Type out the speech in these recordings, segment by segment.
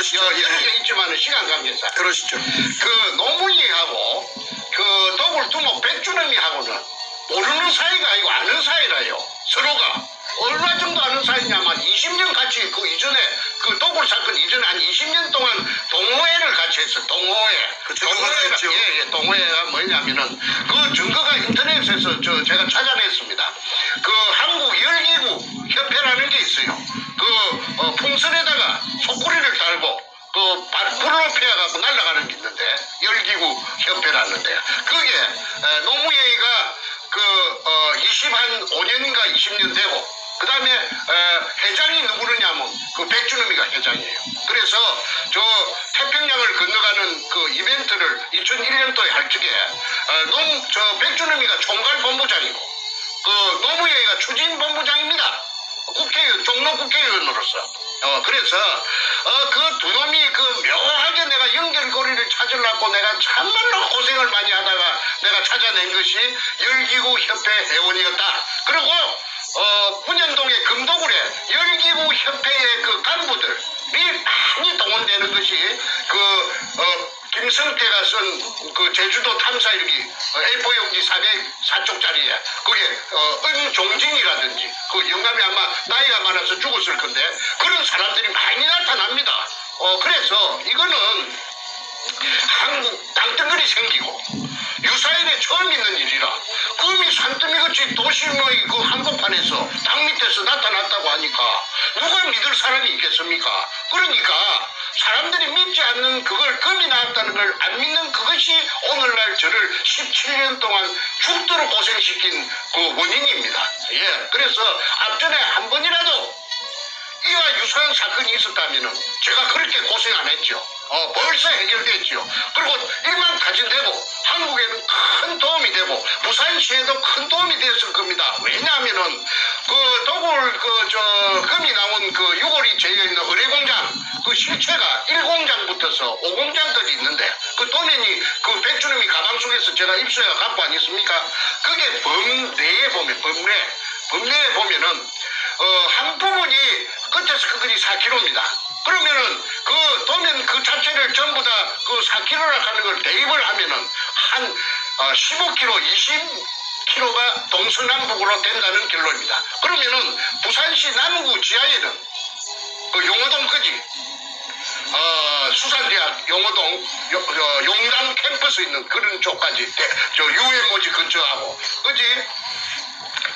그러시죠. 여기에 있지만은 시간 관계상. 그러시죠. 그 노무현하고 그 더불두목 백주남이하고는 모르는 사이가 아니고 아는 사이라요. 서로가. 얼마 정도 아는 사이냐면 20년 같이 그 이전에 그 도굴 사건 이전에 한 20년 동안 동호회를 같이 했어. 동호회. 동호회가 있죠. 예, 동호회가 뭐냐면은 그 증거가 인터넷에서 제가 찾아냈습니다. 그 한국 열기구 협회라는 게 있어요. 그 풍선에다가 속구리를 달고 그 불로 피해가고 날아가는 게 있는데 열기구 협회라는데 그게 노무현이가 그 25년인가 20년 되고 그 다음에 회장이 누구느냐면 그 백주놈이가 회장이에요. 그래서 저 태평양을 건너가는 그 이벤트를 2001년도에 할 적에 저 백주놈이가 총괄본부장이고 그 노무현이가 추진본부장입니다. 국회의원, 종로 국회의원으로서. 그래서 그 두 놈이 그 묘하게 내가 연결고리를 찾으려고 내가 참말로 고생을 많이 하다가 내가 찾아낸 것이 열기구 협회 회원이었다. 그리고 문현동의 금도굴에 열기구 협회의 그 간부들이 많이 동원되는 것이 김성태가 쓴 그 제주도 탐사일기 A4 용지 404쪽짜리에 그게 은종진이라든지 그 영감이 아마 나이가 많아서 죽었을 건데 그런 사람들이 많이 나타납니다. 그래서 이거는 한국 땅덩어리 생기고 유사일에 처음 있는 일이라 금이 산더미같이 도심의 그 한복판에서 땅 밑에서 나타났다고 하니까 누가 믿을 사람이 있겠습니까? 그러니까 사람들이 믿지 않는 그걸 금이 나왔다는 걸 안 믿는 그것이 오늘날 저를 17년 동안 죽도록 고생시킨 그 원인입니다. 예, 그래서 앞전에 한 번이라도 이와 유사한 사건이 있었다면은 제가 그렇게 고생 안 했죠. 벌써 해결됐죠. 그리고 일망타진되고 한국에는 큰 도움이 되고 부산시에도 큰 도움이 되었을 겁니다. 왜냐하면은 그 도굴 금이 나온 그 유골이 재여 있는 의뢰공장 그 실체가 1공장부터서 5공장까지 있는데 그 도면이 그 백주놈이 가방 속에서 제가 입수해 갖고 아니습니까? 그게 범내에 보면은 한 부분이 끝에서 끝까지 4km입니다. 그러면은 그 도면 그 자체를 전부 다 그 4km라 하는 걸 대입을 하면은 한 15km, 20km가 동서남북으로 된다는 결론입니다. 그러면은 부산시 남구 지하에는 그 용호동까지 수산대학 용호동 용당 캠퍼스 있는 그런 쪽까지 저 UMO지 근처하고 그지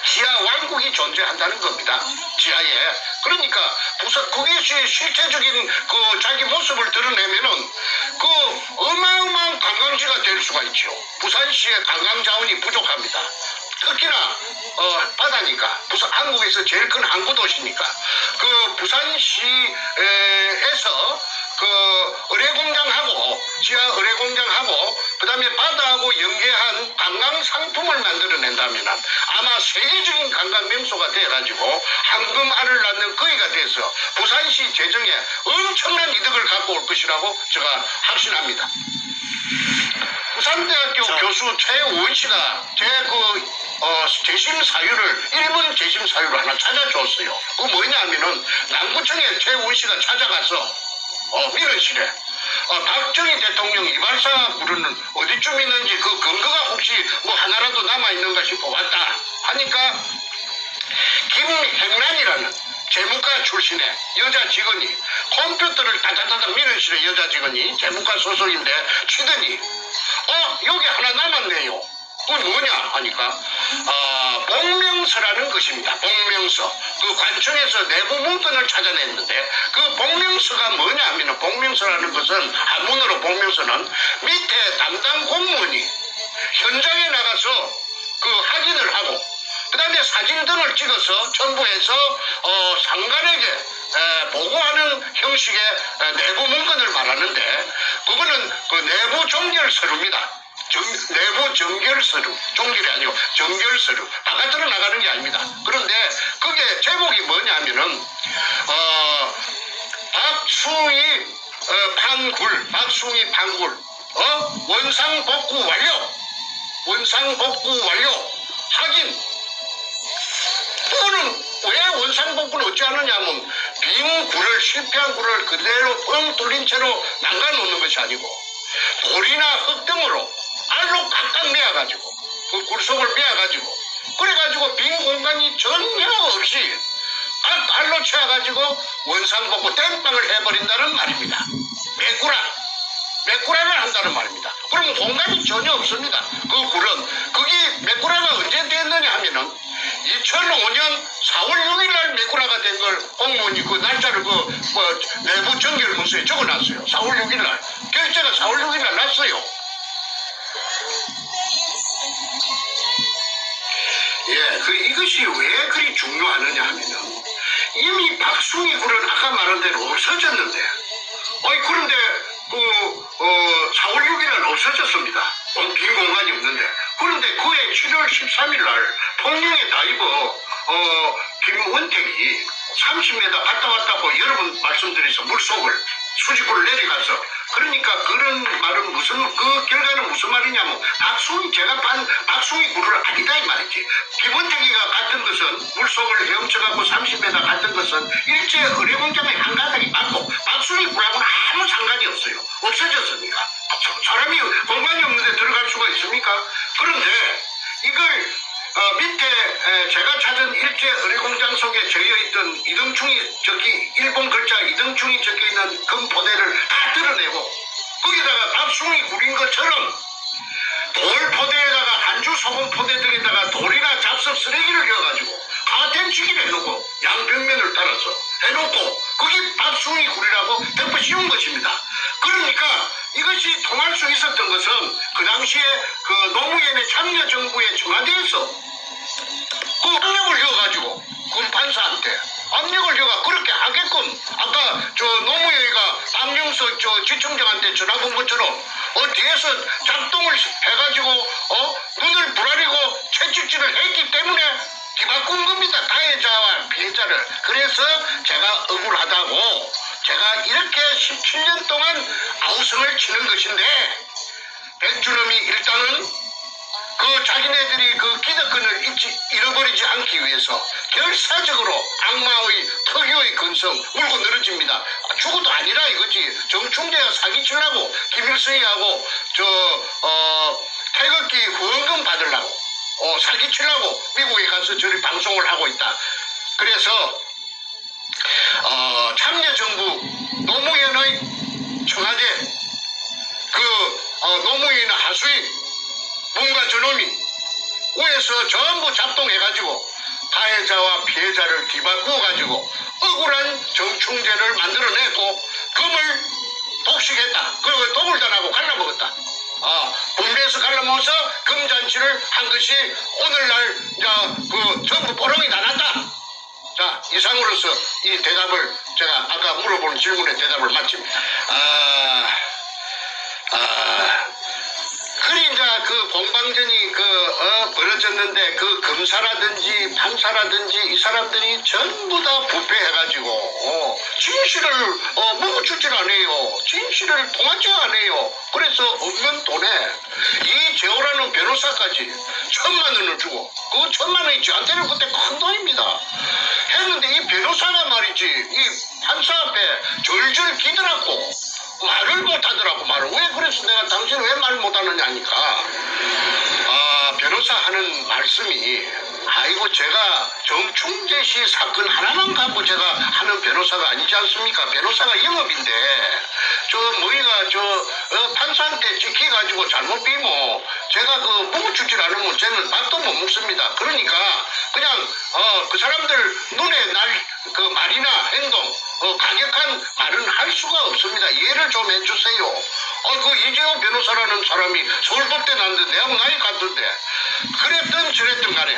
지하 왕국이 존재한다는 겁니다. 지하에. 그러니까 그것이 실체적인 그 자기 모습을 드러내면은 그 어마어마한 관광지가 될 수가 있죠. 부산시의 관광 자원이 부족합니다. 특히나 바다니까 한국에서 제일 큰 항구 도시니까 그 부산시에서 그 의뢰공장하고 지하 의뢰공장하고 그 다음에 바다하고 연계한 관광 상품을 만들어낸다면 아마 세계적인 관광 명소가 돼가지고 황금알을 낳는 거위가 돼서 부산시 재정에 엄청난 이득을 갖고 올 것이라고 제가 확신합니다. 부산대학교 교수 최우원 씨가 제 재심 사유를 일본 재심 사유를 하나 찾아줬어요. 그거 뭐냐면은 남구청에 최우원 씨가 찾아가서 민원실에 박정희 대통령 이발사 부르는 어디쯤 있는지 그 근거가 혹시 뭐 하나라도 남아있는가 싶어 왔다 하니까 김행란이라는 재무과 출신의 여자 직원이 컴퓨터를 다다다다 민원실의 여자 직원이 재무과 소속인데 치더니 여기 하나 남았네요. 그건 뭐냐 하니까 복명서라는 것입니다. 복명서. 그 관청에서 내부 문건을 찾아냈는데 그 복명서가 뭐냐 하면 복명서라는 것은 한문으로 복명서는 밑에 담당 공무원이 현장에 나가서 그 확인을 하고 그 다음에 사진 등을 찍어서 첨부해서 상관에게 보고하는 형식의 내부 문건을 말하는데 그거는 그 내부 종결서류입니다. 내부 정결서류, 종결이 아니고 정결서류, 바깥으로 나가는 게 아닙니다. 그런데 그게 제목이 뭐냐면은 박숭이 판굴, 원상복구 완료, 확인. 그거는 왜 원상복구를 어찌 하느냐면 빈 굴을 실패한 굴을 그대로 뻥 뚫린 채로 남겨놓는 것이 아니고 돌이나 흙 등으로 알로 꽉꽉 메어가지고 그 굴속을 메어가지고 그래가지고 빈 공간이 전혀 없이 알로 채워가지고 원상복구 땜빵을 해버린다는 말입니다. 메꾸라를 한다는 말입니다. 그럼 공간이 전혀 없습니다. 그 굴은 그게 메꾸라가 언제 됐느냐 하면은 2005년 4월 6일 날 메꾸라가 된 걸 공무원이 그 날짜를 내부 정결문서에 적어놨어요. 4월 6일 날 결제가 4월 6일 날 났어요. 예, 이것이 왜 그리 중요하느냐 하면은 이미 박숭이 굴은 아까 말한 대로 없어졌는데, 그런데 4월 6일 날 없어졌습니다. 빈 공간이 없는데. 그런데 그해 7월 13일 날 통영의 다이버 김원택이 30m 갔다 왔다고 여러 번 말씀드려서 물속을 수직으로 내려가서, 그러니까 그런 말은 그 결과는 무슨 말이냐면 제가 반 박숭이 굴을 아니다 이 말이지. 김원택이가 갔던 것은 물속을 헤엄쳐갖고 30m 갔던 것은 일제 의뢰공장의 한 가닥이 맞고 박숭이 굴하고는 아무 상관이 없어요. 없어졌으니까. 사람이 공간이 없는데 들어갈 수가 있습니까? 그런데 이걸 밑에 제가 찾은 일제 의뢰공장 속에 적혀있던 일본 글자 이등충이 적혀있는 금포대를 다 드러내고 거기다가 박숭이 굴인 것처럼 돌 포대에다가 한주 소금 포대 등에다가 돌이나 잡석 쓰레기를 넣어가지고 가텐치기를 해놓고 양벽면을 따라서 해놓고 그게 박숭이 굴이라고 덮어 씌운 것입니다. 그러니까 이것이 통할 수 있었던 것은 그 당시에 그 노무현의 참여정부의 청와대에서 그 압력을 넣어가지고 군판사한테 압력을 넣어가 그렇게 하게끔 아까 노무현이가 박영석 지청장한테 전화 건 것처럼 뒤에서 작동을 해가지고 눈을 부라리고 채찍질을 했기 때문에 뒤바꾼 겁니다. 가해자와 피해자를. 그래서 제가 억울하다고 제가 이렇게 17년 동안 아우성을 치는 것인데, 백준엄이 일단은 그 자기네들이 그 기득권을 잃어버리지 않기 위해서 결사적으로 악마의 특유의 근성 물고 늘어집니다. 죽어도 아니라 이거지. 정충재가 사기치려고 김일성이하고 태극기 후원금 받으려고 사기치려고 미국에 가서 저리 방송을 하고 있다. 그래서 참여정부 노무현의 청와대 노무현 하수인 문과 저놈이 위에서 전부 작동해가지고 가해자와 피해자를 뒤바꾸어가지고 억울한 정충제를 만들어내고 금을 독식했다. 그리고 독을단하고 갈라먹었다. 분배해서 갈라먹어서 금잔치를 한 것이 오늘날 전부 보름이 다 났다. 자, 이상으로서 이 대답을 제가 아까 물어보는 질문에 대답을 마칩니다. 그리 이제 그 공방전이 벌어졌는데 그 검사라든지 판사라든지 이 사람들이 전부 다 부패해가지고 진실을 묻어주질 않아요. 진실을 통하지 않아요. 그래서 없는 돈에 이재호라는 변호사까지 1,000만 원을 주고 그 1,000만 원이 저한테는 그때 큰 돈입니다. 했는데 이 변호사가 말이지 이 판사 앞에 절절 기더라고. 말을 못하더라고. 말을 왜 그래서 내가 당신 왜 말 못하느냐니까 변호사 하는 말씀이 아이고 제가 정충재 씨 사건 하나만 갖고 제가 하는 변호사가 아니지 않습니까? 변호사가 영업인데 판사한테 찍혀가지고 잘못 비면 제가 묵어주질 않으면 쟤는 밥도 못 먹습니다. 그러니까 그냥 그 사람들 눈에 날 그 말이나 행동 가격한 말은 할 수가 없습니다. 이해를 좀 해주세요. 그 이재호 변호사라는 사람이 서울법대 나왔는데 내하고 나이 같은데 그랬든 저랬든 간에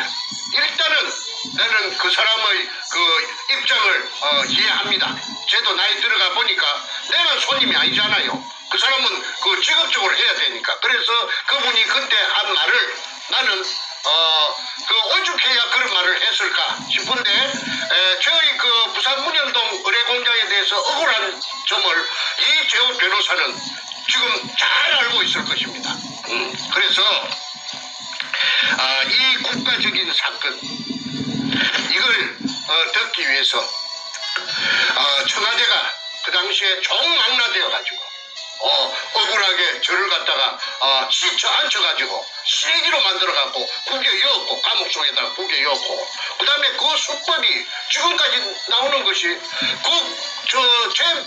일단은 나는 그 사람의 그 입장을 이해합니다. 쟤도 나이 들어가 보니까 내가 손님이 아니잖아요. 그 사람은 그 직업적으로 해야 되니까. 그래서 그분이 그때 한 말을 나는 오죽해야 그런 말을 했을까 싶은데 저희 그 부산 문현동 의뢰공장에 대해서 억울한 점을 이재호 변호사는 지금 잘 알고 있을 것입니다. 그래서 이 국가적인 사건 이걸 듣기 위해서 청와대가 그 당시에 종망라되어가지고 억울하게 저를 갖다가 지쳐 앉혀가지고 쓰레기로 만들어갖고 구겨였고 감옥 속에다가 구겨였고 그 다음에 그 수법이 지금까지 나오는 것이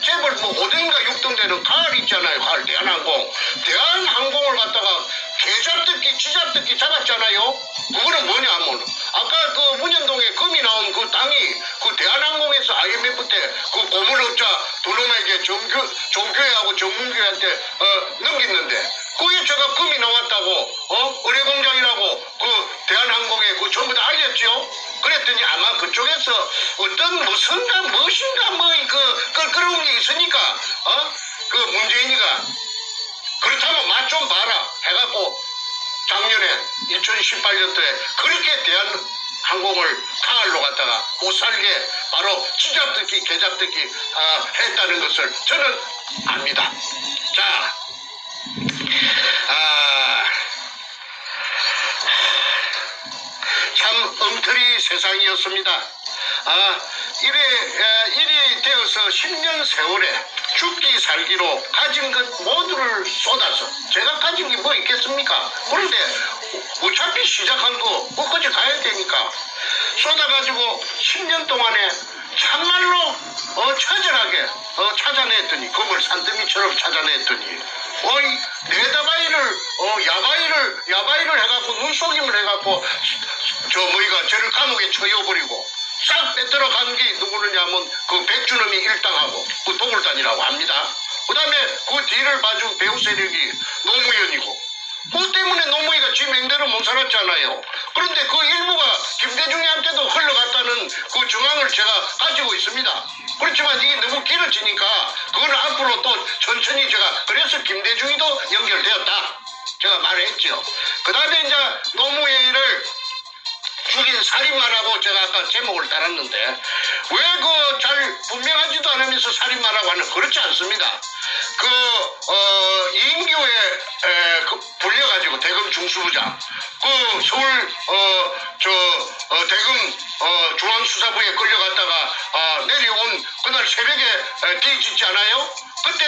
재벌 뭐 5등인가 6등 되는 가을 있잖아요. 가을 대한항공을 갖다가 개잡듣기 쥐잡듣기 잡았잖아요. 그거는 뭐냐 하면 아까 그 문현동에 금이 나온 그 땅이 그 대한항공에서 IMF 때 그 고물업자 두 놈에게 정교회하고 정문교회한테 넘겼는데 그게 제가 금이 나왔다고 의뢰공장이라고 그 대한항공에 그 전부 다 알렸죠. 그랬더니 아마 그쪽에서 어떤 무엇인가 뭐 그런 게 있으니까 그 문재인이가 그렇다면 맛 좀 봐라 해갖고 작년에 2018년도에 그렇게 대한항공을 가을로 갖다가 못살게 바로 쥐잡듣기 개잡듣기 했다는 것을 저는 압니다. 자, 참 엉터리 세상이었습니다. 이래 되어서 10년 세월에 죽기 살기로 가진 것 모두를 쏟아서 제가 가진 게 뭐 있겠습니까? 그런데 어차피 시작한 거 끝까지 가야 되니까 쏟아가지고 10년 동안에 참말로 처절하게 찾아냈더니 금을 산더미처럼 찾아냈더니 네다바이를 야바이를 해갖고 눈속임을 해갖고 저를 감옥에 처여버리고 싹 빼들어간 게 누구느냐면 그 백주놈이 일당하고 그 도굴단이라고 합니다. 그 다음에 그 뒤를 봐준 배우 세력이 노무현이고 뭐 때문에 노무현이가 지 맹대로 못 살았잖아요. 그런데 그 일부가 김대중한테도 흘러갔다는 그 정황을 제가 가지고 있습니다. 그렇지만 이게 너무 길어지니까 그걸 앞으로 또 천천히 제가 그래서 김대중이도 연결되었다 제가 말했죠. 그 다음에 이제 노무현을 죽인 살인마라고 제가 아까 제목을 달았는데 왜 그 잘 분명하지도 않으면서 살인마라고 하는 그렇지 않습니다. 이인규에 불려가지고 대검 중수부장 그 서울 대검 중앙수사부에 끌려갔다가 내려온 그날 새벽에 뒤집지 않아요? 그때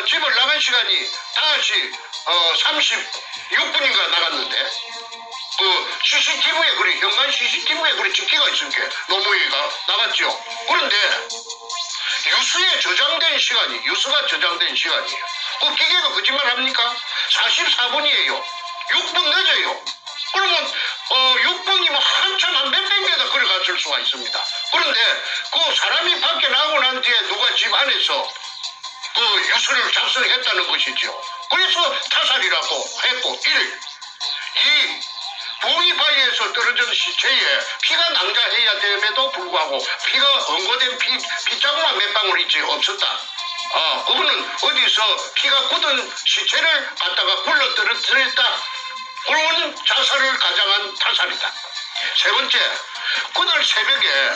집을 나간 시간이 다시 36분인가 나갔는데 그 CCTV에 그래 현관 CCTV에 그래 찍히가 있으니까 노무현이가 나갔죠. 그런데 유수가 저장된 시간이에요. 그 기계가 거짓말 합니까? 44분이에요. 6분 늦어요. 그러면 6분이면 한참 한 몇백 미터 걸어갔을 수가 있습니다. 그런데 그 사람이 밖에 나오고 난 뒤에 누가 집 안에서 그 유수를 작성했다는 것이죠. 그래서 타살이라고 했고 1. 2. 부위바위에서 떨어진 시체에 피가 낭자해야 됨에도 불구하고 피가 응고된 피자국만 몇 방울 있지 없었다. 그거는 어디서 피가 굳은 시체를 갖다가 굴러 떨어뜨렸다. 그런 자살을 가장한 타살이다. 세 번째, 그날 새벽에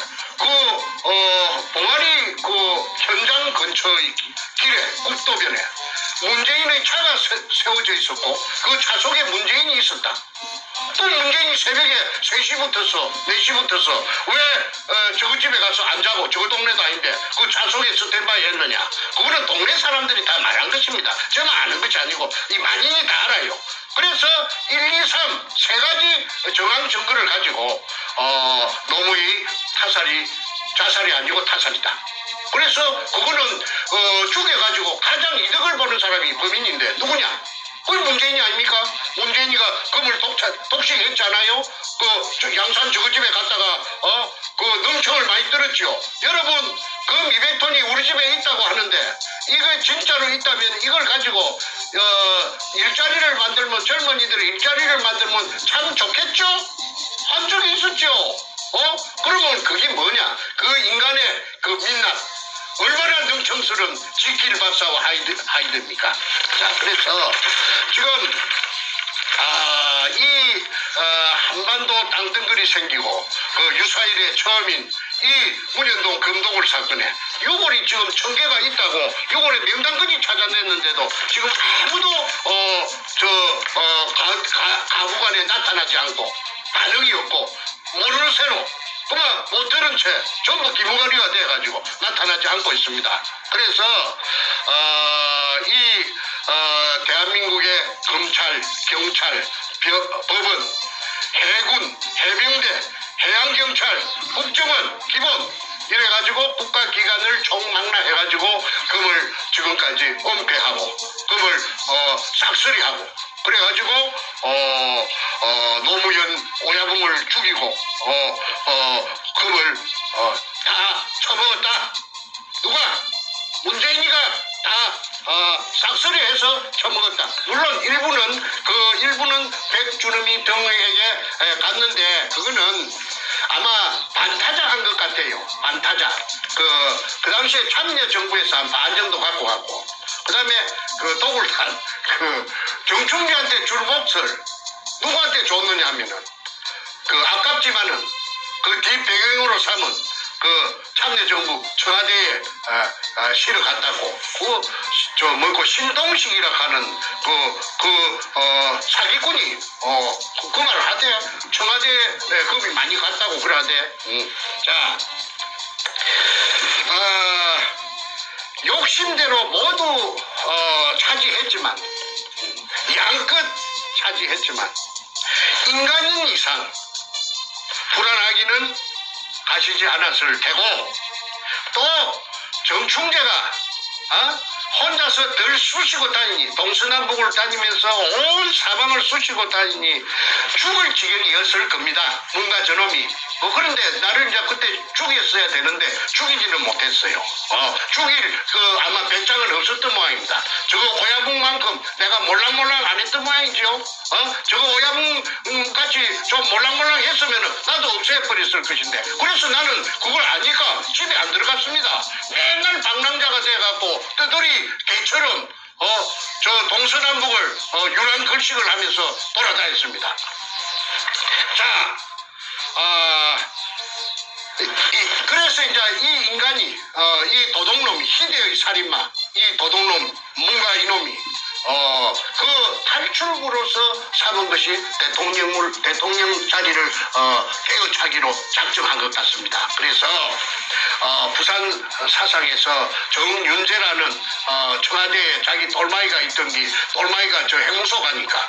봉아리 현장 근처의 길에 국도변에 문재인의 차가 세워져 있었고 그 차 속에 문재인이 있었다. 또 문재인이 새벽에 3시부터서 4시부터서 왜 저거 집에 가서 안 자고 저거 동네도 아닌데 그 차 속에 스탠바이 했느냐. 그거는 동네 사람들이 다 말한 것입니다. 저는 아는 것이 아니고 이 만인이 다 알아요. 그래서 1, 2, 3 세 가지 정황 증거를 가지고 노무현 자살이 아니고 타살이다. 그래서 그거는 죽여가지고 가장 이득을 보는 사람이 범인인데 누구냐? 그게 문재인이 아닙니까? 문재인이가 금을 독식했잖아요. 그 양산 저거집에 갔다가 그 능청을 많이 들었죠. 여러분 금 200톤이 우리 집에 있다고 하는데 이거 진짜로 있다면 이걸 가지고 일자리를 만들면 젊은이들이 일자리를 만들면 참 좋겠죠? 한 적이 있었죠. 그러면 그게 뭐냐? 그 인간의 그 민낯 얼마나 능청스러운 지킬 박사와 하이드입니까? 자, 그래서 지금 이 한반도 땅덩어리 생기고 그 유사일의 처음인 이 문현동 금도굴 사건에 6월이 지금 1000개가 있다고 6월에 명단까지 찾아냈는데도 지금 아무도 가구간에 나타나지 않고 반응이 없고 모르는 새로 그만 못 들은 채 전부 기부가리가 돼가지고 나타나지 인정하지 않고 있습니다. 그래서 대한민국의 검찰, 경찰, 법원, 해군, 해병대, 해양경찰, 국정원, 기본 이래가지고 국가기관을 총망라해가지고 금을 지금까지 은폐하고 금을 싹쓸이하고 그래가지고 노무현 오야붕을 죽이고 금을 다 처먹었다. 누가? 문재인이가 다 싹쓸이해서 처먹었다. 물론 일부는 백주름이 등에게 갔는데 그거는 아마 반타작한 것 같아요. 반타작. 그 당시에 참여정부에서 한 반 정도 갖고 갔고, 그 다음에 그 도굴탄, 정충기한테 줄 몫을 누구한테 줬느냐 하면은, 아깝지만은, 뒷배경으로 삼은 참여정부 청와대에 실어갔다고, 신동식이라 하는 사기꾼이, 그 말을 하대. 청와대에 금이 많이 갔다고 그래 하대. 자, 욕심대로 모두, 차지했지만, 양끝 차지했지만, 인간인 이상, 불안하기는 가시지 않았을 테고, 또 정충재가 혼자서 덜 쑤시고 다니니, 동서남북을 다니면서 온 사방을 쑤시고 다니니 죽을 지경이었을 겁니다. 뭔가 저놈이. 그런데 나를 이제 그때 죽였어야 되는데 죽이지는 못했어요. 아마 배짱은 없었던 모양입니다. 저거 오야붕만큼 내가 몰랑몰랑 안 했던 모양이죠. 저거 오야붕 같이 좀 몰랑몰랑 했으면 나도 없애버렸을 것인데. 그래서 나는 그걸 아니까 집에 안 들어갔습니다. 맨날 방랑자가 돼갖고 떠돌이 개처럼 저 동서남북을 유랑걸식을 하면서 돌아다녔습니다. 자, 그래서 이제 이 인간이 이 도둑놈이 희대의 살인마 이 도둑놈 뭔가 이놈이 탈출구로서 삼은 것이 대통령 자리를 깨우차기로 작정한 것 같습니다. 그래서 부산 사상에서 정윤재라는 청와대에 자기 돌마이가 있던 돌마이가 저 행무소 가니까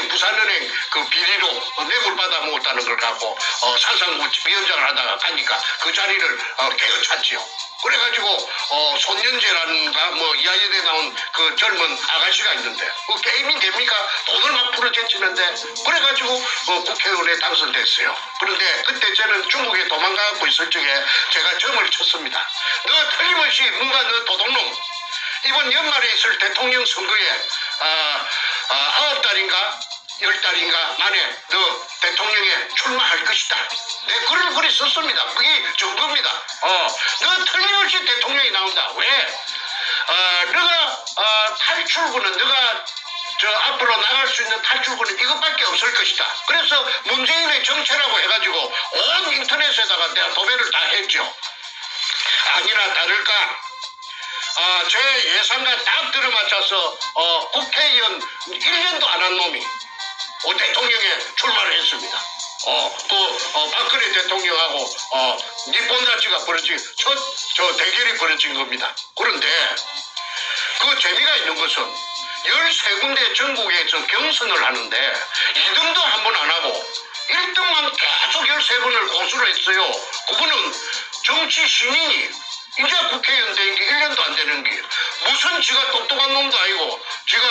부산은행 비리로 뇌물 받아 먹었다는 걸 갖고 사상위원장을 하다가 가니까 그 자리를 깨우찼지요. 그래가지고 손연재라는가 이하여대 나온 그 젊은 아가씨가 있는데 게임이 됩니까? 돈을 막 풀어제치는데 그래가지고 국회의원에 당선됐어요. 그런데 그때 저는 중국에 도망가고 있을 적에 제가 점을 쳤습니다. 너 틀림없이 뭔가 너 도둑놈 이번 연말에 있을 대통령 선거에 9달인가 10달인가 만에 너 대통령에 출마할 것이다. 내 글을 그리 썼습니다. 그게 정도입니다. 너 틀림없이 대통령이 나온다. 왜? 너가 탈출구는 너가 앞으로 나갈 수 있는 탈출구는 이것밖에 없을 것이다. 그래서 문재인의 정체라고 해가지고 온 인터넷에다가 내가 도배를 다 했죠. 아니나 다를까 제 예상과 딱 들어맞춰서 국회의원 1년도 안 한 놈이 대통령에 출마를 했습니다. 박근혜 대통령하고 니폰자치가 벌어진 저 대결이 벌어진 겁니다. 그런데 그 재미가 있는 것은 13군데 전국에서 경선을 하는데 2등도 한 번 안 하고 1등만 계속 13번을 고수를 했어요. 그분은 정치 신인이 이제 국회의원 된 게 1년도 안 되는 게 무슨 지가 똑똑한 놈도 아니고 지가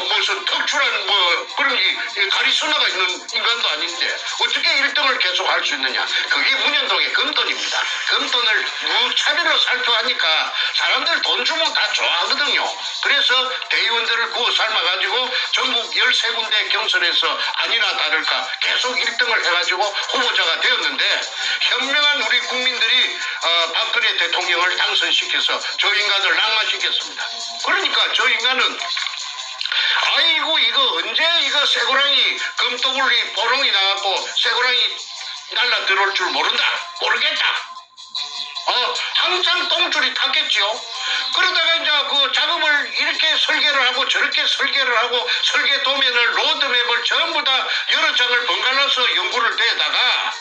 무슨 특출한 그런 게 카리스마가 있는 인간도 아닌데 어떻게 1등을 계속 할 수 있느냐. 그게 문현동의 금돈입니다. 금돈을 무차별로 살펴하니까 사람들 돈 주면 다 좋아하거든요. 그래서 대의원들을 구워 삶아가지고 전국 13군데 경선에서 아니나 다를까 계속 1등을 해가지고 후보자가 되었는데 현명한 우리 국민들이 박근혜 대통령을 당선시켜서 저 인간을 낙마시켰습니다. 그러니까 저 인간은 아이고 이거 언제 이거 쇠고랑이 금도굴이 보롱이 나갖고 쇠고랑이 날라 들어올 줄 모르겠다. 항상 똥줄이 탔겠지요. 그러다가 이제 그 작업을 이렇게 설계를 하고 저렇게 설계를 하고 설계 도면을 로드맵을 전부 다 여러 장을 번갈아서 연구를 대다가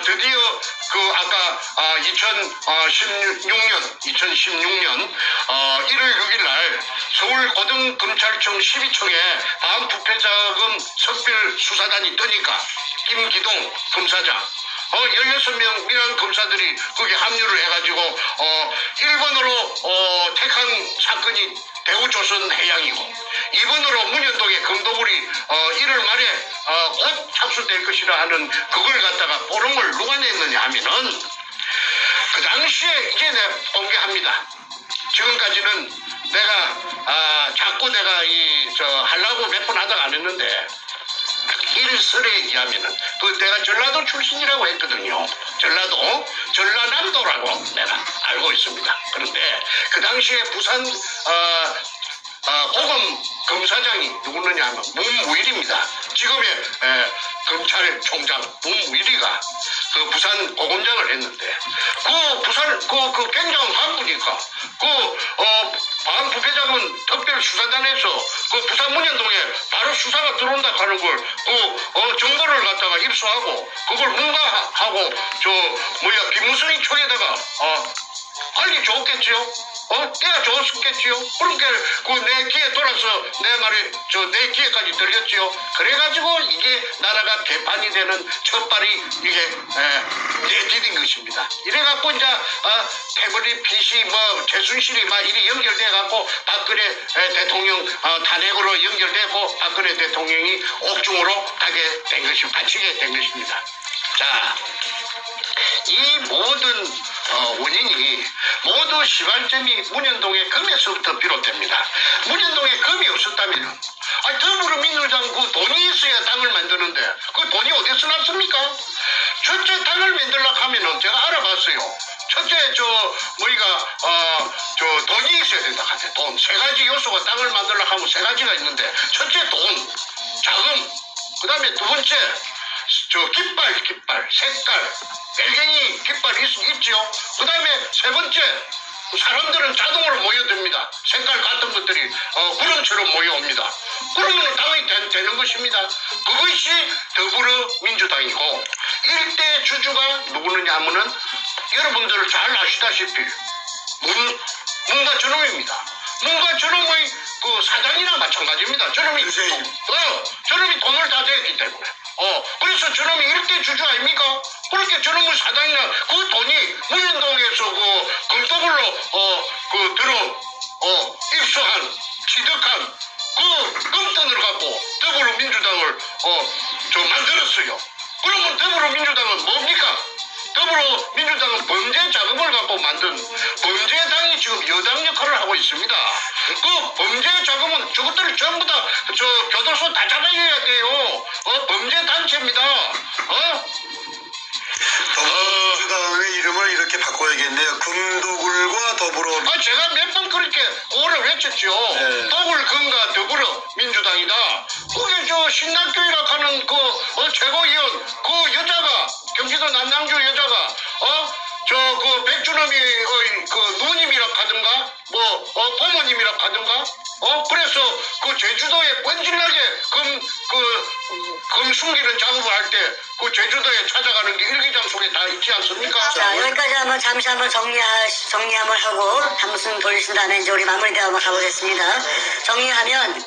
드디어 그 아까 2016년 1월 6일 날 서울고등검찰청 12청에 반부패자금 석별 수사단이 뜨니까 김기동 검사장 16명 민한 검사들이 거기 합류를 해가지고 1번으로 택한 사건이 대구조선 해양이고 2번으로 문현동의 검도굴이 1월 말에 곧 착수될 것이라 하는 그걸 갖다가 보름을 누가 냈느냐 하면은 그 당시에 이제 내가 공개합니다. 지금까지는 내가 자꾸 내가 하려고 몇 번 하다가 안 했는데 일설에 의하면은 내가 전라도 출신이라고 했거든요. 전라남도라고 내가 알고 있습니다. 그런데 그 당시에 부산 고검 검사장이 누구느냐 하면 문무일입니다. 지금의 검찰총장 문무일이가 그 부산 고검장을 했는데 그 부산 그 굉장한 간부니까 반부패자금 특별수사단에서 그 부산 문현동에 바로 수사가 들어온다 하는 걸 정보를 갖다가 입수하고 그걸 문과하고 김무성이 총에다가 알기 좋겠지요. 때가 좋았겠지요. 그러니까 내 귀에 돌아서 내 말이 내 귀에까지 들렸지요. 그래가지고 이게 나라가 개판이 되는 첫발이 이게 내디딘 것입니다. 이래갖고 이제 태블릿 PC 최순실이 막 이리 연결돼갖고 박근혜 대통령 탄핵으로 연결되고 박근혜 대통령이 옥중으로 가게 된 것이 바치게 된 것입니다. 자, 이 모든 원인이 모두 시발점이 문현동의 금에서부터 비롯됩니다. 문현동에 금이 없었다면 더불어민주당 그 돈이 있어야 당을 만드는데 그 돈이 어디서 났습니까? 첫째 당을 만들려고 하면은 제가 알아봤어요. 첫째 돈이 있어야 된다 하대. 돈 세 가지 요소가 당을 만들려고 하면 세 가지가 있는데 첫째 돈, 자금, 그 다음에 두 번째 깃발, 색깔, bel갱이 깃발이 있지요. 그 다음에 세 번째, 사람들은 자동으로 모여듭니다. 색깔 같은 것들이 구름처럼 모여옵니다. 그러면 당이 되는 것입니다. 그것이 더불어민주당이고 일대 주주가 누구느냐 하면은 여러분들 잘 아시다시피 문과 저놈입니다. 문과 저놈의 그 사장이랑 마찬가지입니다. 저놈이 돈을 다 대었기 때문에. 그래서 저놈이 일대 주주 아닙니까? 그렇게 저놈의 사장이나 그 돈이 문현동에서 그 검도굴로 입수한 취득한 그 금돈을 갖고 더불어민주당을 만들었어요. 그러면 더불어민주당은 뭡니까? 더불어민주당은 범죄 자금을 갖고 만든 범죄당이 지금 여당 역할을 하고 있습니다. 그 범죄 자금은 저것들을 전부 다 교도소 다 잡아줘야 돼요. 범죄 단체입니다. 더불어민주당의 이름을 이렇게 바꿔야겠네요. 금도굴과 더불어. 제가 몇 번 그렇게 구호를 외쳤죠. 네. 더불금과 더불어민주당이다. 그게 신학교이라 하는 최고위원 그 여자가 경기도 남양주 여자가 백주놈이 누님이라 하든가 부모님이라 하든가 그래서 그 제주도에 번질나게 금 숨기는 작업을 할 때 그 제주도에 찾아가는 게 일기장 속에 다 있지 않습니까? 자, 여기까지 잠시 한번 정리 한번 하고 한숨 돌리신 다음에 이제 우리 마무리대로 한번 가보겠습니다. 정리하면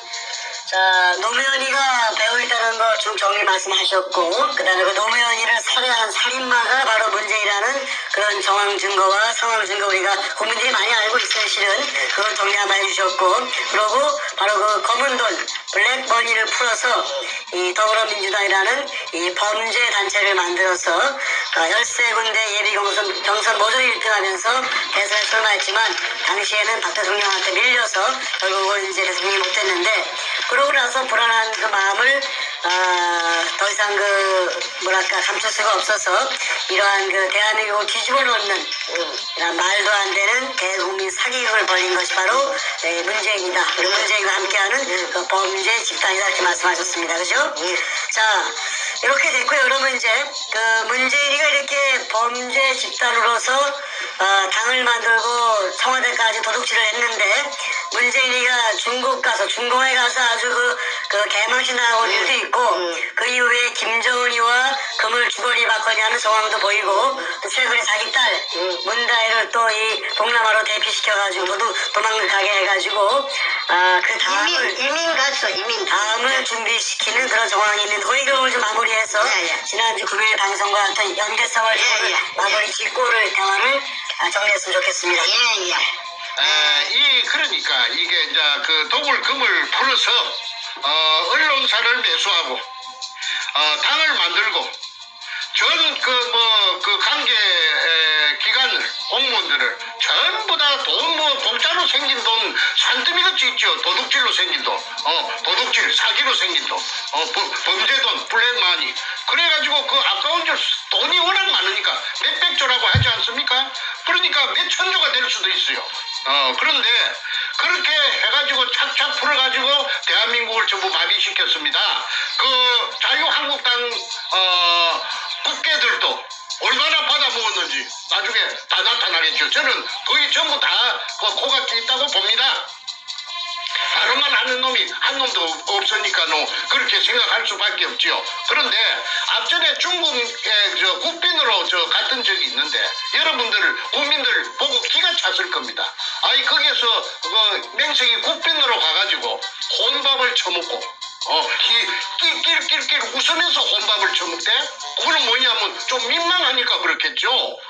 자, 노무현이가 배우있다는 거 쭉 정리 말씀하셨고, 그 다음에 그 노무현이를 살해한 살인마가 바로 문재인이라는 그런 정황 증거와 상황 증거 우리가 국민들이 많이 알고 있어요, 실은. 그걸 정리 한번 해주셨고, 그리고 바로 그 검은 돈, 블랙머니를 풀어서 이 더불어민주당이라는 이 범죄 단체를 만들어서 13군데 예비 경선 모두 1등하면서 대선에 출마했지만 당시에는 박 대통령한테 밀려서 결국은 이제 대통령이 못됐는데 그러고 나서 불안한 그 마음을 더 이상 감출 수가 없어서 이러한 대한민국을 뒤집어 놓는 이런 말도 안 되는 대국민 사기극을 벌인 것이 바로 문재인이다. 그리고 문재인과 함께하는 그 범죄 집단이다 이렇게 말씀하셨습니다. 그죠? 자, 이렇게 됐고요. 그러면 이제 문재인이가 이렇게 범죄 집단으로서 당을 만들고 청와대까지 도둑질을 했는데 문재인이가 중국 가서 중공에 가서 아주 그 개망신 나온 일도 있고 그 이후에 김정은이와 금을 주거니 받거니 하는 상황도 보이고 또 최근에 자기 딸 문다혜를 또 이 동남아로 대피시켜가지고 도망가게 해가지고 그 이민 갔어, 이민. 다음을 준비시키는 그런 상황이 있는데 그 얘기를 좀 마무리해서 예. 지난주 금요일 방송과 어떤 연계성을 예. 마무리 짓고를 대화를 정리했으면 좋겠습니다. 예. 그러니까 이게 이제 그 독을 금을 풀어서 언론사를 매수하고 당을 만들고 전 그 관계 기관 공무원들을 전부 다 돈 공짜로 생긴 돈 산더미 같이 있죠. 도둑질로 생긴 돈, 도둑질 사기로 생긴 돈, 범죄 돈, 블랙마니. 그래가지고 그 아까운 돈이 워낙 많으니까 몇백조라고 하지 않습니까? 그러니까 몇 천조가 될 수도 있어요. 그런데 그렇게 해가지고 착착 풀어가지고 대한민국을 전부 마비시켰습니다. 그 자유한국당 국회들도 얼마나 받아먹었는지 나중에 다 나타나겠죠. 저는 거의 전부 다 코가 있다고 봅니다. 발언만 하는 놈이 한 놈도 없으니까 그렇게 생각할 수밖에 없지요. 그런데 앞전에 중국의 국빈으로 갔던 적이 있는데 여러분들 국민들 보고 기가 찼을 겁니다. 아니 거기에서 맹생이 국빈으로 가가지고 혼밥을 처먹고 낄낄낄낄 웃으면서 혼밥을 처먹대? 그거는 뭐냐면 좀 민망하니까 그렇겠죠.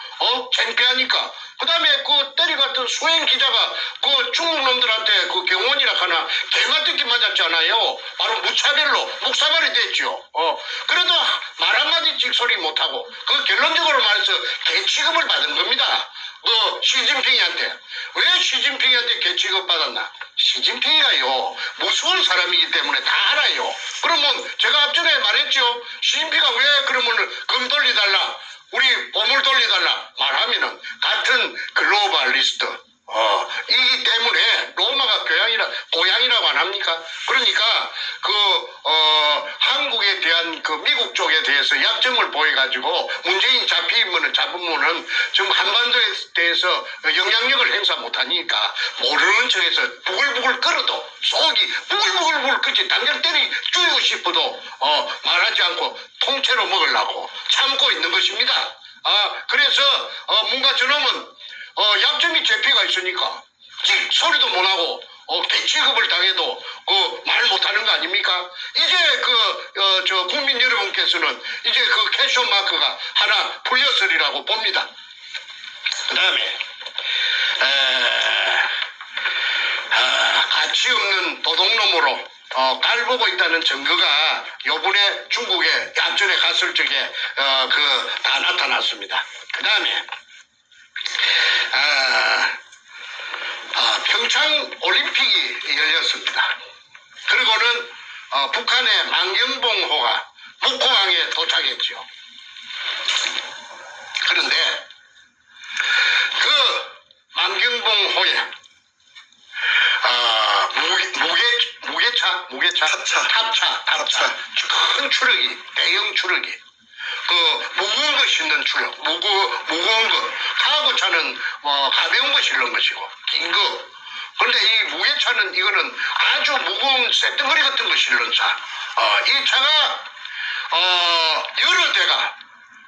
창피하니까. 그 다음에 그 때려갔던 수행 기자가 그 중국 놈들한테 그 경원이라 하나 개맞듣기 맞았잖아요. 바로 무차별로 묵사발이 됐죠. 그래도 말 한마디 찍소리 못하고 그 결론적으로 말해서 개 취급을 받은 겁니다. 시진핑이한테. 왜 시진핑이한테 개 취급 받았나? 시진핑이가요 무서운 사람이기 때문에 다 알아요. 그러면 제가 앞전에 말했죠. 시진핑이가 왜 그러면 금 돌려달라 우리 보물 돌려달라 말하면은 같은 글로벌리스트 이기 때문에 로마가 고향이라고 안 합니까? 그러니까 한국에 대한 그 미국 쪽에 대해서 약점을 보여가지고 문재인 잡으면은 지금 한반도에 대해서 영향력을 행사 못하니까 모르는 척해서 부글부글 끓어도 속이 부글부글 끓지 당장 죽이고 싶어도 말하지 않고 통째로 먹으려고 참고 있는 것입니다. 그래서 뭔가 저놈은 약점이 제피가 있으니까 소리도 못하고 대취급을 당해도 말 못하는 거 아닙니까? 이제 국민 여러분께서는 이제 그 캐셔 마크가 하나 풀렸으리라고 봅니다. 그 다음에 가치 없는 도둑놈으로 깔보고 있다는 증거가 요번에 중국에 앞전에 갔을 적에 다 나타났습니다. 그 다음에 평창 올림픽이 열렸습니다. 그리고는 북한의 만경봉호가 목포항에 도착했죠. 그런데 그 만경봉호에 탑차 큰 추럭이 대형 추럭이 무거운 거 싣는 추럭 무거운 거 카고차는 가벼운 거 실는 것이고 긴 거. 그런데 이 무게차는 이거는 아주 무거운 쇳덩어리 같은 거 실는 차. 이 차가 여러 대가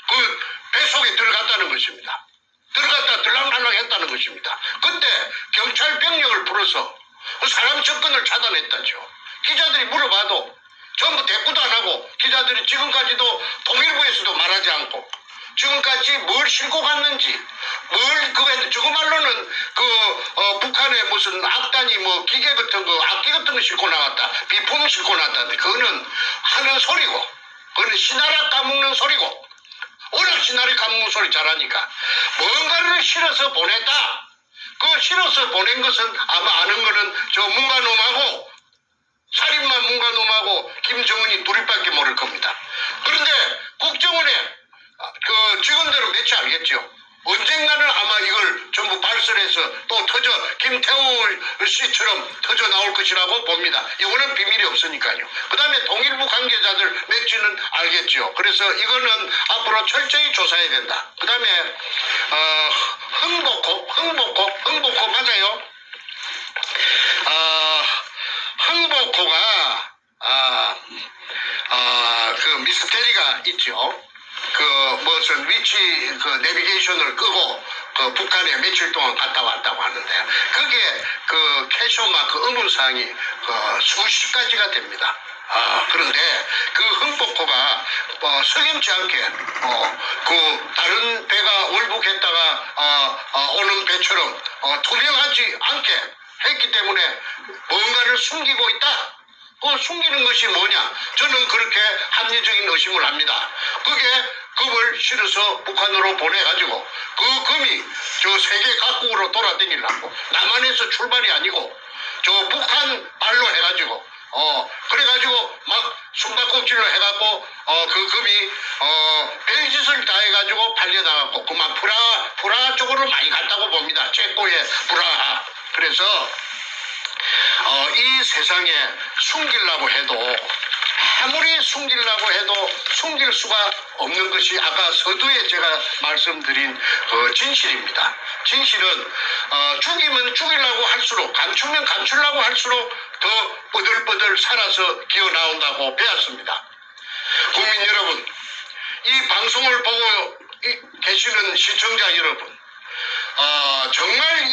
그 배 속에 들어갔다는 것입니다. 들어갔다 들락날락 했다는 것입니다. 그때 경찰 병력을 불어서 사람 접근을 차단했다죠. 기자들이 물어봐도 전부 대꾸도 안 하고 기자들이 지금까지도 통일부에서도 말하지 않고 지금까지 뭘 싣고 갔는지 저거말로는 북한의 무슨 악단이 기계 같은 거 악기 같은 거 싣고 나갔다 비품 싣고 나갔다는데 그거는 하는 소리고 그거는 시나라 까먹는 소리고 워낙 시나리 까먹는 소리 잘하니까 뭔가를 실어서 보냈다. 그 실어서 보낸 것은 아마 아는 거는 저 문가놈하고 살인마 문가놈하고 김정은이 둘이밖에 모를 겁니다. 그런데 국정원에 직원들은 매치 알겠죠. 언젠가는 아마 이걸 전부 발설해서 통해서 또 김태우 씨처럼 터져 나올 것이라고 봅니다. 이거는 비밀이 없으니까요. 그 다음에 통일부 관계자들 맥주는 알겠죠. 그래서 이거는 앞으로 철저히 조사해야 된다. 그 다음에 흥복호 맞아요? 흥복호가 그 미스테리가 있죠. 그 무슨 위치 그 내비게이션을 끄고 그 북한에 며칠 동안 갔다 왔다고 하는데 그게 그 캐쇼마크 의문사항이 수십 가지가 됩니다. 그런데 그 흥복호가 석연치 않게 그 다른 배가 월북했다가 오는 배처럼 투명하지 않게 했기 때문에 뭔가를 숨기고 있다. 숨기는 것이 뭐냐? 저는 그렇게 합리적인 의심을 합니다. 그게 금을 실어서 북한으로 보내가지고 그 금이 저 세계 각국으로 돌아다니려고 남한에서 출발이 아니고 저 북한 발로 해가지고 그래가지고 막 숨바꼭질로 해갖고 그 금이 별짓을 다 해가지고 팔려나갔고 그만 프라하 쪽으로 많이 갔다고 봅니다. 체코의 프라하. 그래서 이 세상에 숨기려고 해도 아무리 숨기려고 해도 숨길 수가 없는 것이 아까 서두에 제가 말씀드린 진실입니다. 진실은 죽이면 죽이려고 할수록 감추면 감추려고 할수록 더 뻗들뻗들 살아서 기어 나온다고 배웠습니다. 국민 여러분, 이 방송을 보고 계시는 시청자 여러분, 정말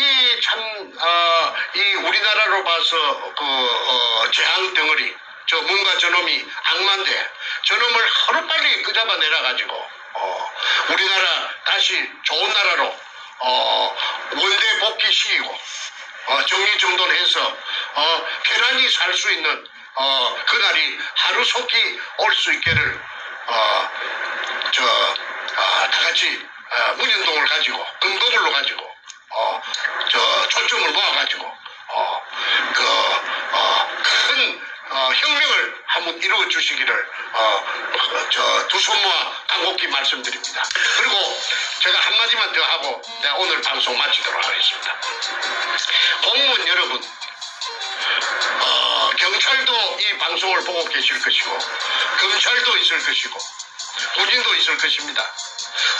이 우리나라로 봐서 재앙 덩어리, 뭔가 저놈이 악마인데, 저놈을 하루빨리 끄잡아내놔가지고, 우리나라 다시 좋은 나라로, 원대 복귀시키고, 정리정돈해서, 편안히 살 수 있는, 그날이 하루속히 올 수 있기를, 다 같이, 문현동을 가지고, 금도굴로 가지고, 초점을 모아가지고, 큰, 혁명을 한번 이루어 주시기를, 두 손 모아 간곡히 말씀드립니다. 그리고 제가 한마디만 더 하고, 내가 오늘 방송 마치도록 하겠습니다. 공무원 여러분, 경찰도 이 방송을 보고 계실 것이고, 검찰도 있을 것이고, 군인도 있을 것입니다.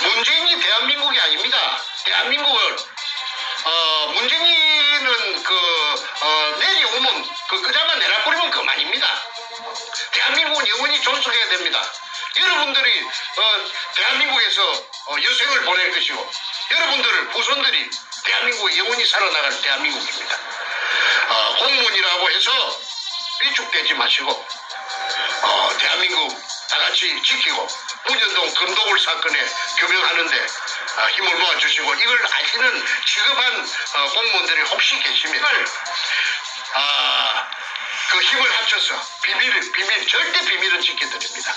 문재인이 대한민국이 아닙니다. 대한민국은 문재인은 내려오면 그자가 내라버리면 그만입니다. 대한민국은 영원히 존속해야 됩니다. 여러분들이 대한민국에서 여생을 보낼 것이고 여러분들 후손들이 대한민국이 영원히 살아나갈 대한민국입니다. 공무원이라고 해서 위축되지 마시고 대한민국 다 같이 지키고 문현동 금도굴 사건에 규명하는데 힘을 모아주시고 이걸 아시는 시급한 공무원들이 혹시 계시면 그 힘을 합쳐서 비밀 절대 비밀은 지켜드립니다.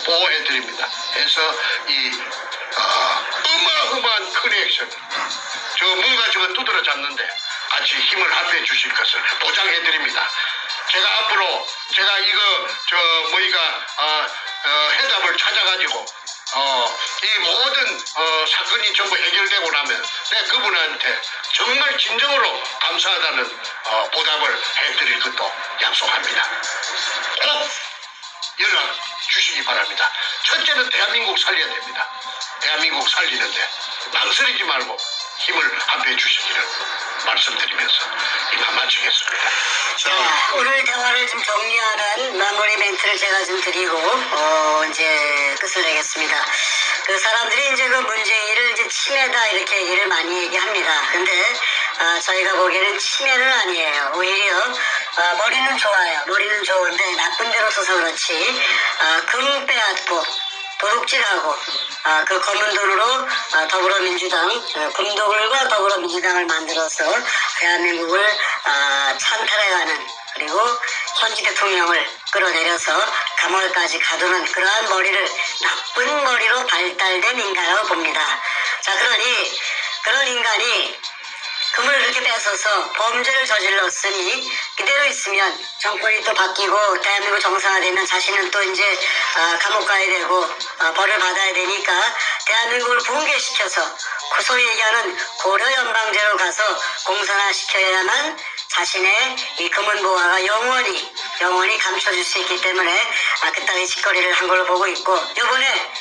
보호해드립니다. 해서 이 어마어마한 큰 액션 뭔가 저거 두드러 잡는데 같이 힘을 합해 주실 것을 보장해드립니다. 제가 앞으로 제가 이거 해답을 찾아가지고 이 모든 사건이 전부 해결되고 나면 내가 그분한테 정말 진정으로 감사하다는 보답을 해드릴 것도 약속합니다. 꼭 연락 주시기 바랍니다. 첫째는 대한민국 살려야 됩니다. 대한민국 살리는데 망설이지 말고 힘을 합해 주시기를 말씀드리면서 이만 마치겠습니다. 자, 오늘 대화를 좀 정리하는 마무리 멘트를 제가 좀 드리고 이제 끝을 내겠습니다. 그 사람들이 이제 그 문재인을 이제 치매다 이렇게 얘기를 많이 얘기합니다. 근데 저희가 보기에는 치매는 아니에요. 오히려 머리는 좋아요. 머리는 좋은데 나쁜 데로 써서 그렇지 금 빼앗고 도둑질하고 그 검은 돈으로 더불어민주당 금도굴과 더불어민주당을 만들어서 대한민국을 찬탈해가는 그리고 현지 대통령을 끌어내려서 감옥까지 가두는 그러한 나쁜 머리로 발달된 인간이라고 봅니다. 자, 그러니 그런 인간이 금을 이렇게 뺏어서 범죄를 저질렀으니 그대로 있으면 정권이 또 바뀌고 대한민국 정상화되면 자신은 또 이제 감옥 가야 되고 벌을 받아야 되니까 대한민국을 붕괴시켜서 소위 얘기하는 고려연방제로 가서 공산화시켜야만 자신의 이 금은보화가 영원히 감춰질 수 있기 때문에 그따위 짓거리를 한 걸로 보고 있고, 요번에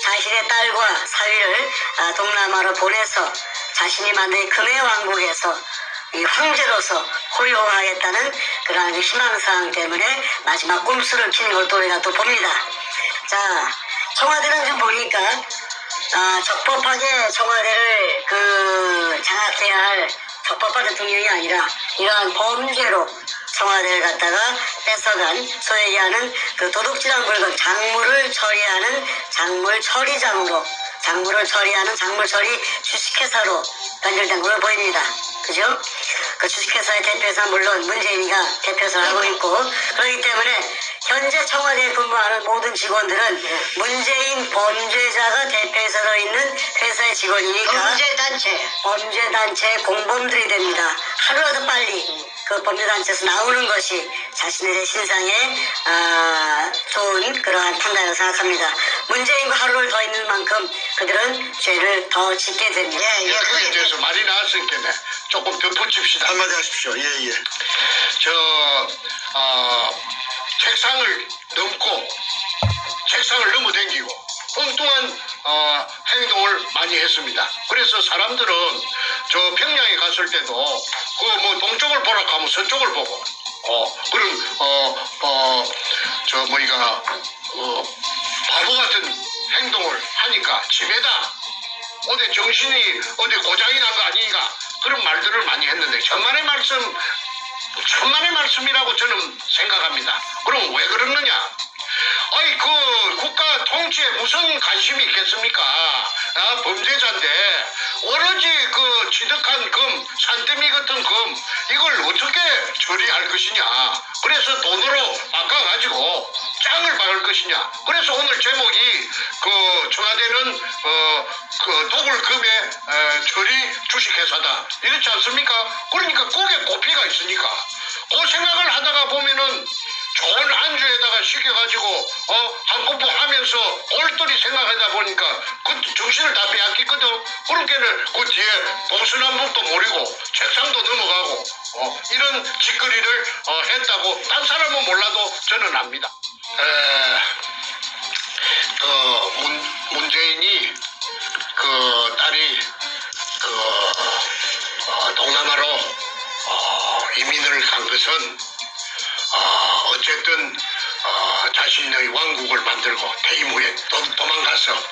자신의 딸과 사위를 동남아로 보내서 자신이 만든 금의 왕국에서 이 황제로서 호요하겠다는 그러한 희망사항 때문에 마지막 꼼수를 피는 걸 또 우리가 또 봅니다. 자, 청와대는 좀 보니까 적법하게 청와대를 장악해야 할 적법한 대통령이 아니라 이러한 범죄로 청와대를 갖다가 뺏어간 소위 얘기하는 도둑질한 물건, 작물을 처리하는 작물처리장으로, 작물을 처리하는 작물처리 주식회사로 변절된 걸로 보입니다. 그죠? 그 주식회사의 대표이사 물론 문재인이가 대표이사를 하고 있고, 그렇기 때문에 현재 청와대에 근무하는 모든 직원들은 문재인 범죄자가 대표이사로 있는 회사의 직원이니까 범죄단체 공범들이 됩니다. 하루라도 빨리 그 범죄단체에서 나오는 것이 자신들의 신상에 좋은 그러한 판단이라고 생각합니다. 문재인과 하루를 더 있는 만큼 그들은 죄를 더 짓게 됩니다. 그에 대해서 말이 나왔으니까 조금 덧붙입시다. 한마디 하십시오. 예. 책상을 넘어댕기고 엉뚱한 행동을 많이 했습니다. 그래서 사람들은 저 평양에 갔을 때도 동쪽을 보라 하면 서쪽을 보고 바보 같은 행동을 하니까 집에다 어디 정신이 어디 고장이 난 거 아닌가 그런 말들을 많이 했는데 천만의 말씀이라고 저는 생각합니다. 그럼 왜 그러느냐? 아니 국가 통치에 무슨 관심이 있겠습니까? 범죄자인데 오로지 취득한 금, 산더미 같은 금 이걸 어떻게 처리할 것이냐? 그래서 돈으로 바꿔가지고 짱을 박을 것이냐? 그래서 오늘 제목이 청와대는 도굴금의 처리 주식회사다 이렇지 않습니까? 그러니까 거기에 고피가 있으니까 그 생각을 하다가 보면은 좋은 안주에다가 시켜가지고 한꺼번에 하면서 골똘히 생각하다 보니까 그 정신을 다 빼앗기거든. 그러니까는 그 뒤에 동서남북도 모르고 책상도 넘어가고 이런 짓거리를 했다고 딴 사람은 몰라도 저는 압니다. 문재인이 딸이 동남아로 이민을 간 것은 어쨌든 자신의 왕국을 만들고 퇴임 후에 도망가서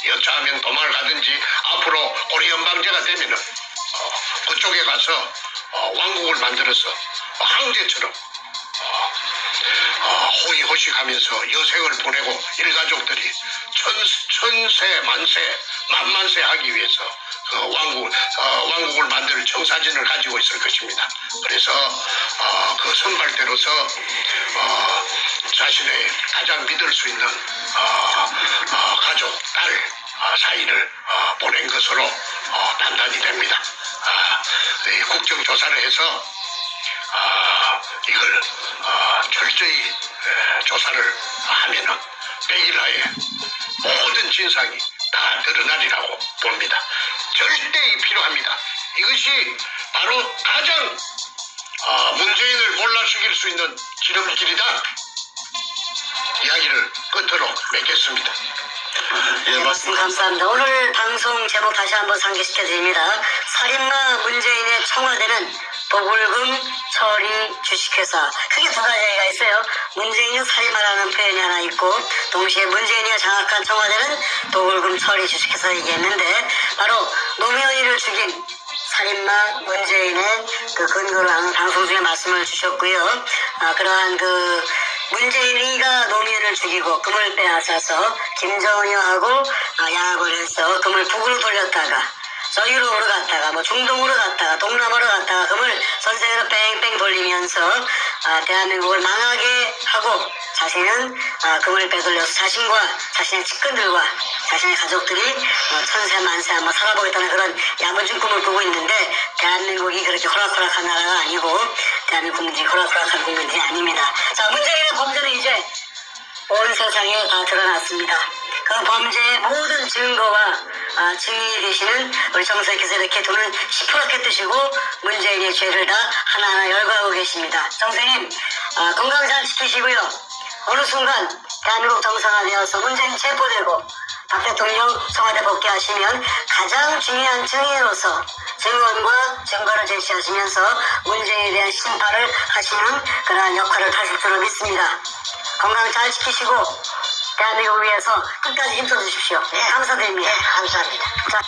여차하면 도망을 가든지 앞으로 고려연방제가 되면은 그쪽에 가서 왕국을 만들어서 황제처럼 호의호식하면서 여생을 보내고 일가족들이 천세 만세 만만세 하기 위해서 왕국을 만들 청사진을 가지고 있을 것입니다. 그래서 그 선발대로서 자신의 가장 믿을 수 있는 가족, 딸 사이를 보낸 것으로 판단이 됩니다. 국정조사를 해서 이걸 철저히 조사를 하면은 100일 하에 모든 진상이 다 드러나리라고 봅니다. 절대 필요합니다. 이것이 바로 가장 문재인을 몰락시킬 수 있는 지름길이다. 이야기를 끝으로 맺겠습니다. 네, 말씀 감사합니다. 오늘 방송 제목 다시 한번 상기시켜드립니다. 살인마 문재인의 청와대는 도굴금 처리 주식회사. 크게 두 가지 얘기가 있어요. 문재인은 살인마라는 표현이 하나 있고, 동시에 문재인이 장악한 청와대는 도굴금 처리 주식회사 얘기했는데, 바로 노무현이를 죽인 살인마 문재인의 근거를 하는 방송 중에 말씀을 주셨고요. 그러한 문재인이가 노무현을 죽이고 금을 빼앗아서 김정은이하고 양악을 해서 금을 북으로 돌렸다가 유럽으로 갔다가 중동으로 갔다가 동남아로 갔다가 금을 전 세계로 뺑뺑 돌리면서 대한민국을 망하게 하고 자신은 금을 빼돌려서 자신과 자신의 측근들과 자신의 가족들이 천세 만세 한번 살아보겠다는 그런 야무진 꿈을 꾸고 있는데, 대한민국이 그렇게 호락호락한 나라가 아니고 대한민국 국민들이 호락호락한 국민들이 아닙니다. 자, 문재인의 범죄는 이제 온 세상에 다 드러났습니다. 그 범죄의 모든 증거와 증인이 되시는 우리 정선생께서 이렇게 돈을 시퍼렇게 뜨시고 문재인의 죄를 다 하나하나 열거하고 계십니다. 정선생님 건강 잘 지키시고요. 어느 순간 대한민국 정상화되어서 문재인 체포되고 박 대통령 청와대 복귀하시면 가장 중요한 증인으로서 증언과 증거를 제시하시면서 문재인에 대한 심판을 하시는 그러한 역할을 하실 줄로 믿습니다. 건강 잘 지키시고 대한민국을 위해서 끝까지 힘써 주십시오. 감사드립니다. 네, 감사합니다. 자.